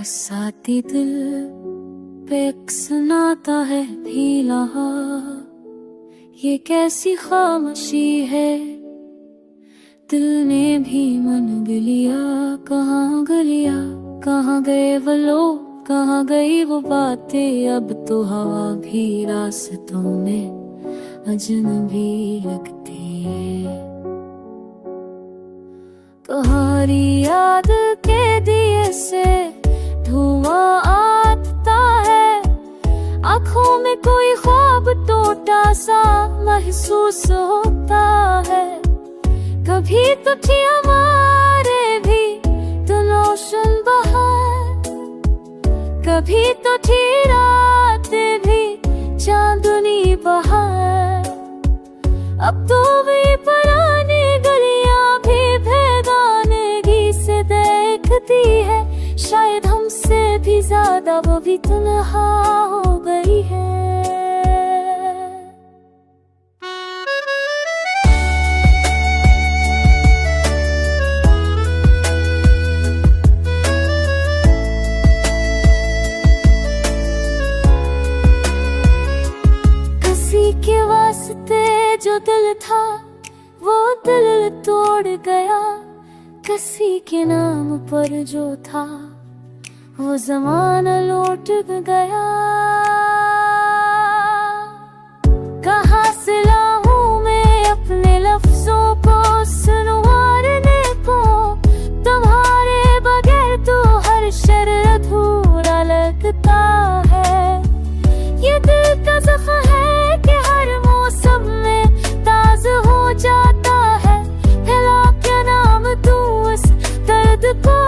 बरसाती दिल पे सुनाता है भीला, ये कैसी खामोशी है। दिल ने भी मन गलिया, कहाँ गलिया, कहाँ गए वो लोग, कहाँ गई वो बातें। अब तो हवा भी रास्तों में अजनबी लगती है। तुम्हारी याद के दिए से धुआं आता है, आँखों में कोई ख्वाब टूटा सा महसूस होता है। कभी तो थी हमारे भी दिलोशन बहार, कभी तो थी रातें भी चांदनी बहार। अब तो भी पुरानी गलियां भी बेगानगी से देखती है, शायद हमसे भी ज्यादा वो भी तन्हा हो गई है। किसी के वास्ते जो दिल था वो दिल तोड़ गया, किसी के नाम पर जो था वो ज़माना लौट गया। कहाँ से लाऊं मैं अपने लफ्जों को सुनवारने को, तुम्हारे बगैर तो हर शर अधूरा लगता है। ये दिल का ज़ख्म है कि हर मौसम में ताज़ हो जाता है। फैला क्या नाम तू इस दर्द को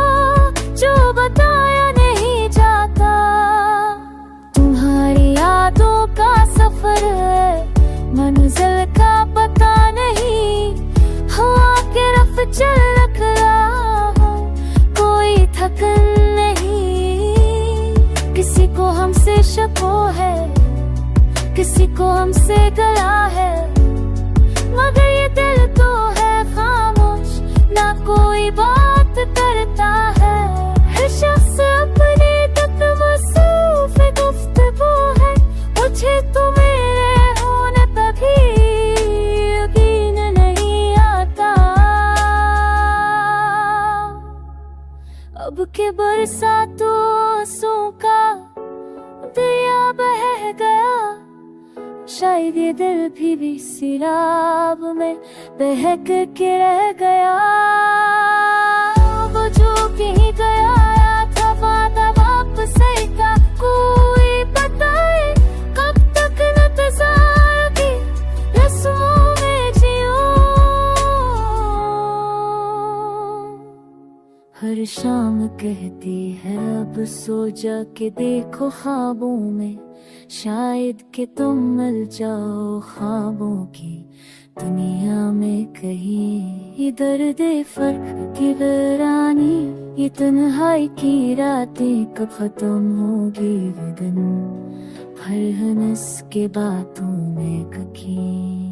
जो बताया नहीं जाता। तुम्हारी यादों का सफर है, मंजिल का पता नहीं। हवा के रफ चल रहा हो, कोई थकन नहीं। किसी को हमसे शको है, किसी को हमसे गला है, मगर ये दिल तो है खामोश, ना कोई बात करता है। हर शख्स अपने तक मसरूफ गुफ्तगू है, मुझे तो मेरे होने तभी यकीन नहीं आता। अब के बरसातों का दरिया बह गया, शायद ये दिल भी सिराब में बहक के रह गया। वो जो कहीं गया था वादा वापस का, कोई बताए कब तक इंतजार की रस्मों में जियो। हर शाम कहती है अब सो जा के देखो ख्वाबों में, शायद कि तुम मिल जाओ ख्वाबों की दुनिया में कहीं। ये दर्द फर्क की वीरानी, ये तन्हाई की रातें कब खत्म होगी। वो दिन भर हंस के बातों में कहीं।